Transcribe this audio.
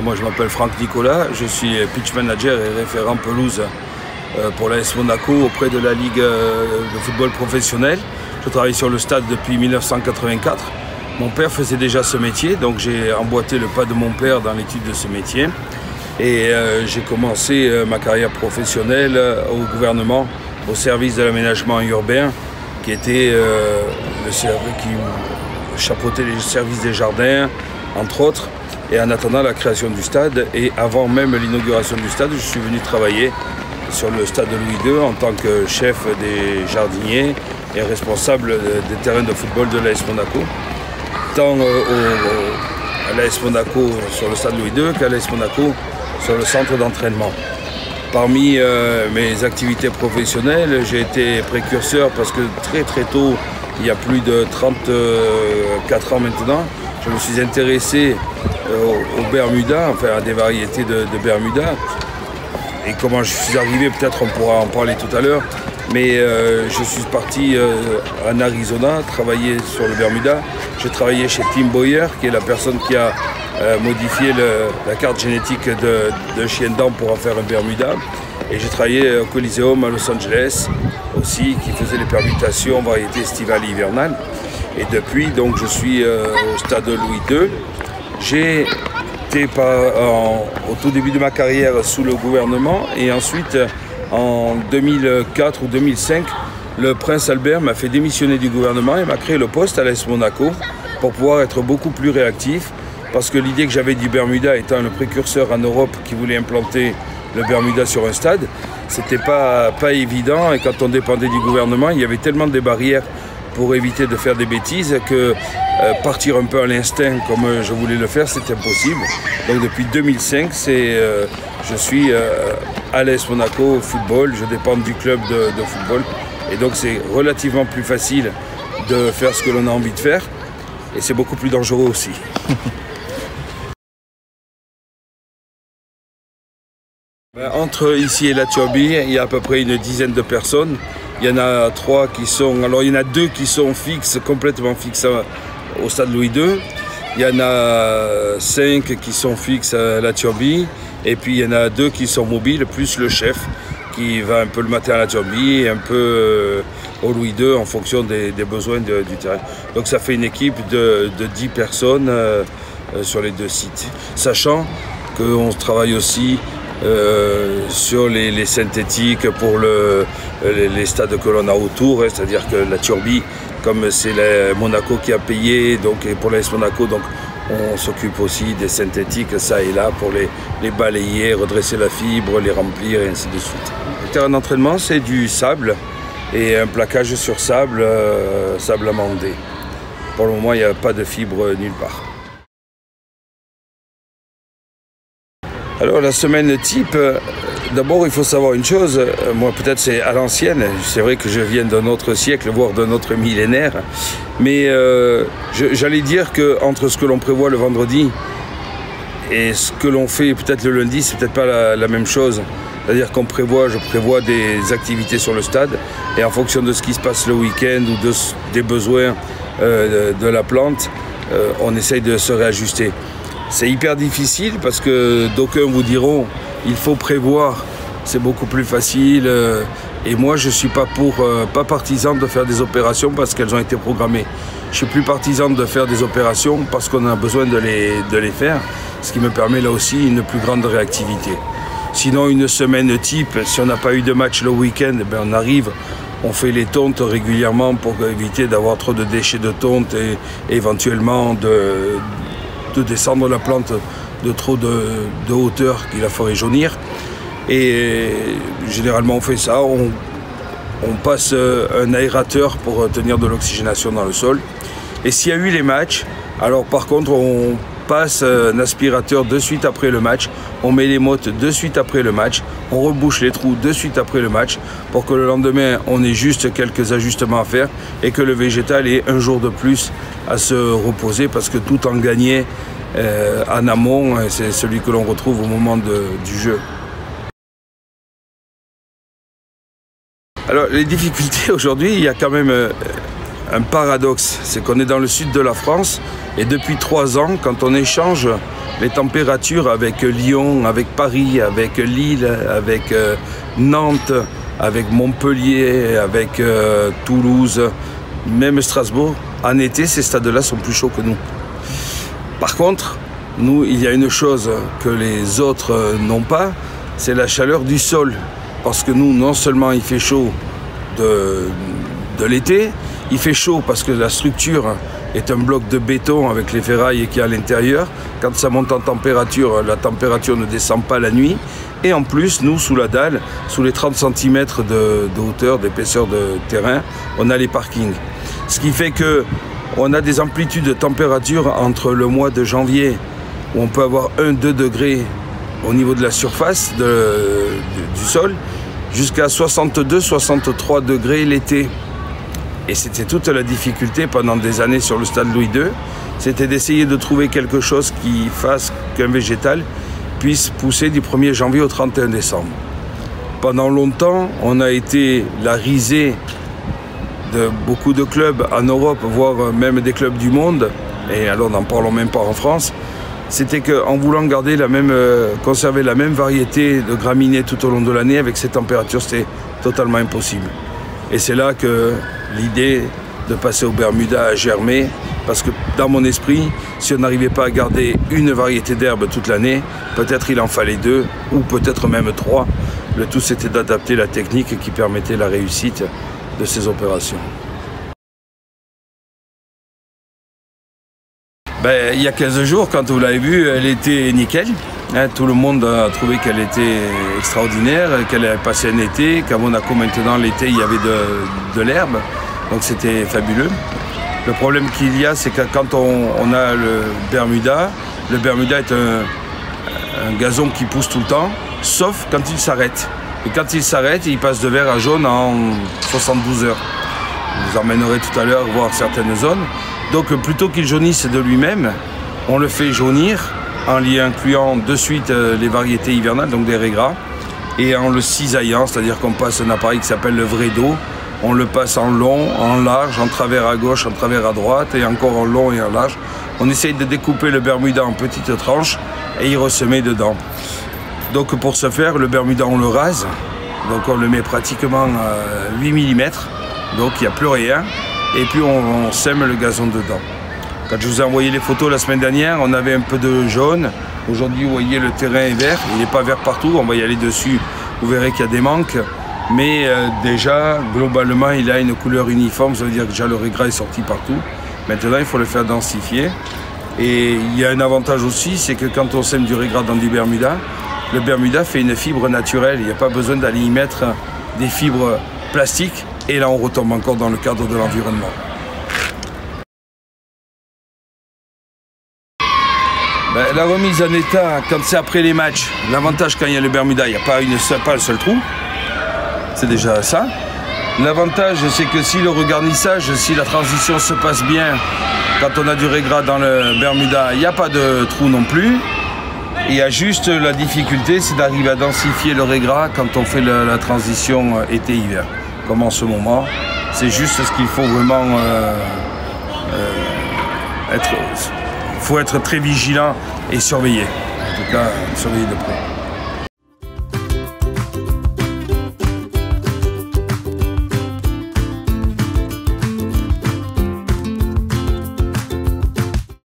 moi je m'appelle Franck Nicolas, je suis pitch manager et référent pelouse pour l'AS Monaco auprès de la Ligue de football professionnel. Je travaille sur le stade depuis 1984. Mon père faisait déjà ce métier, donc j'ai emboîté le pas de mon père dans l'étude de ce métier. Et j'ai commencé ma carrière professionnelle au gouvernement, au service de l'aménagement urbain, qui était le service qui chapeautait les services des jardins, entre autres. Et en attendant la création du stade, et avant même l'inauguration du stade, je suis venu travailler sur le stade de Louis II en tant que chef des jardiniers et responsable des terrains de football de l'AS Monaco. Tant à l'AS Monaco sur le stade Louis II qu'à l'AS Monaco sur le centre d'entraînement. Parmi mes activités professionnelles, j'ai été précurseur parce que très tôt, il y a plus de 34 ans maintenant, je me suis intéressé au Bermuda, enfin à des variétés de Bermuda. Et comment je suis arrivé, peut-être on pourra en parler tout à l'heure, mais je suis parti en Arizona, travailler sur le Bermuda. J'ai travaillé chez Tim Boyer, qui est la personne qui a modifié la carte génétique de chien dent pour en faire un Bermuda. Et j'ai travaillé au Coliseum à Los Angeles aussi, qui faisait les permutations variétés estivales et hivernales. Et depuis, donc, je suis au stade Louis II. J'ai été au tout début de ma carrière sous le gouvernement et ensuite, en 2004 ou 2005, le prince Albert m'a fait démissionner du gouvernement et m'a créé le poste à l'AS Monaco pour pouvoir être beaucoup plus réactif. Parce que l'idée que j'avais du Bermuda étant le précurseur en Europe qui voulait implanter le Bermuda sur un stade, c'était pas évident, et quand on dépendait du gouvernement, il y avait tellement de barrières pour éviter de faire des bêtises que partir un peu à l'instinct comme je voulais le faire, c'était impossible. Donc depuis 2005, je suis à l'AS Monaco football, je dépends du club de football, et donc c'est relativement plus facile de faire ce que l'on a envie de faire, et c'est beaucoup plus dangereux aussi. Entre ici et la Turbie, il y a à peu près une dizaine de personnes. Il y en a 3 qui sont... Alors il y en a 2 qui sont fixes, complètement fixes au stade Louis II. Il y en a 5 qui sont fixes à la Turbie. Et puis il y en a 2 qui sont mobiles, plus le chef qui va un peu le matin à la Turbie et un peu au Louis II en fonction des besoins du terrain. Donc ça fait une équipe de 10 personnes sur les 2 sites. Sachant qu'on travaille aussi sur les synthétiques pour les stades que l'on a autour, hein, c'est-à-dire que la Turbie, comme c'est Monaco qui a payé, donc, et pour l'AS Monaco, donc, on s'occupe aussi des synthétiques, ça et là, pour les balayer, redresser la fibre, les remplir et ainsi de suite. Le terrain d'entraînement, c'est du sable et un plaquage sur sable, sable amandé. Pour le moment, il n'y a pas de fibre nulle part. Alors la semaine type, d'abord il faut savoir une chose, moi peut-être c'est à l'ancienne, c'est vrai que je viens d'un autre siècle, voire d'un autre millénaire, mais j'allais dire qu'entre ce que l'on prévoit le vendredi et ce que l'on fait peut-être le lundi, c'est peut-être pas la même chose. C'est-à-dire je prévois des activités sur le stade, et en fonction de ce qui se passe le week-end ou des besoins de la plante, on essaye de se réajuster. C'est hyper difficile parce que d'aucuns vous diront il faut prévoir, c'est beaucoup plus facile. Et moi je ne suis pas partisan de faire des opérations parce qu'elles ont été programmées. Je suis plus partisan de faire des opérations parce qu'on a besoin de les faire, ce qui me permet là aussi une plus grande réactivité. Sinon une semaine type, si on n'a pas eu de match le week-end, ben on arrive, on fait les tontes régulièrement pour éviter d'avoir trop de déchets de tonte et éventuellement de descendre la plante de trop de hauteur qui la ferait jaunir. Et généralement on fait ça, on passe un aérateur pour tenir de l'oxygénation dans le sol. Et s'il y a eu les matchs, alors par contre on passe un aspirateur de suite après le match, on met les mottes de suite après le match, on rebouche les trous de suite après le match pour que le lendemain on ait juste quelques ajustements à faire et que le végétal ait un jour de plus à se reposer, parce que tout en gagné en amont, c'est celui que l'on retrouve au moment du jeu. Alors les difficultés aujourd'hui, il y a quand même un paradoxe, c'est qu'on est dans le sud de la France et depuis 3 ans, quand on échange les températures avec Lyon, avec Paris, avec Lille, avec Nantes, avec Montpellier, avec Toulouse, même Strasbourg, en été, ces stades-là sont plus chauds que nous. Par contre, nous, il y a une chose que les autres n'ont pas, c'est la chaleur du sol. Parce que nous, non seulement il fait chaud de l'été, il fait chaud parce que la structure est un bloc de béton avec les ferrailles qu'il y a à l'intérieur. Quand ça monte en température, la température ne descend pas la nuit. Et en plus, nous, sous la dalle, sous les 30 cm de hauteur, d'épaisseur de terrain, on a les parkings. Ce qui fait qu'on a des amplitudes de température entre le mois de janvier, où on peut avoir 1-2 degrés au niveau de la surface du sol, jusqu'à 62-63 degrés l'été. Et c'était toute la difficulté pendant des années sur le stade Louis II, c'était d'essayer de trouver quelque chose qui fasse qu'un végétal puisse pousser du 1er janvier au 31 décembre. Pendant longtemps, on a été la risée de beaucoup de clubs en Europe, voire même des clubs du monde, et alors n'en parlons même pas en France, c'était qu'en voulant conserver la même variété de graminées tout au long de l'année, avec ces températures, c'était totalement impossible. Et c'est là que l'idée de passer au Bermuda a germé, parce que dans mon esprit, si on n'arrivait pas à garder une variété d'herbes toute l'année, peut-être il en fallait 2, ou peut-être même 3. Le tout, c'était d'adapter la technique qui permettait la réussite de ces opérations. Il y a 15 jours, quand vous l'avez vue, elle était nickel. Tout le monde a trouvé qu'elle était extraordinaire, qu'elle avait passé un été. Qu'à Monaco, maintenant, l'été, il y avait de l'herbe. Donc c'était fabuleux. Le problème qu'il y a, c'est que quand on a le Bermuda est un gazon qui pousse tout le temps, sauf quand il s'arrête. Et quand il s'arrête, il passe de vert à jaune en 72 heures. Je vous emmènerai tout à l'heure voir certaines zones. Donc plutôt qu'il jaunisse de lui-même, on le fait jaunir en y incluant de suite les variétés hivernales, donc des raies gras, et en le cisaillant, c'est-à-dire qu'on passe un appareil qui s'appelle le vrai dos. On le passe en long, en large, en travers à gauche, en travers à droite, et encore en long et en large. On essaye de découper le Bermuda en petites tranches et y ressemer dedans. Donc pour ce faire, le Bermuda, on le rase. Donc on le met pratiquement à 8 mm, donc il n'y a plus rien. Et puis on sème le gazon dedans. Quand je vous ai envoyé les photos la semaine dernière, on avait un peu de jaune. Aujourd'hui, vous voyez, le terrain est vert. Il n'est pas vert partout, on va y aller dessus. Vous verrez qu'il y a des manques. Mais déjà, globalement, il a une couleur uniforme. Ça veut dire que déjà le raiegras est sorti partout. Maintenant, il faut le faire densifier. Et il y a un avantage aussi, c'est que quand on sème du raiegras dans du Bermuda, le Bermuda fait une fibre naturelle. Il n'y a pas besoin d'aller y mettre des fibres plastiques. Et là, on retombe encore dans le cadre de l'environnement. La remise en état, quand c'est après les matchs, l'avantage quand il y a le Bermuda, il n'y a pas un seul trou. C'est déjà ça. L'avantage, c'est que si le regarnissage, si la transition se passe bien, quand on a du raiegras dans le Bermuda, il n'y a pas de trou non plus. Il y a juste la difficulté, c'est d'arriver à densifier le raiegras quand on fait la transition été-hiver. Comme en ce moment, c'est juste ce qu'il faut vraiment faut être très vigilant et surveiller. En tout cas, surveiller de près.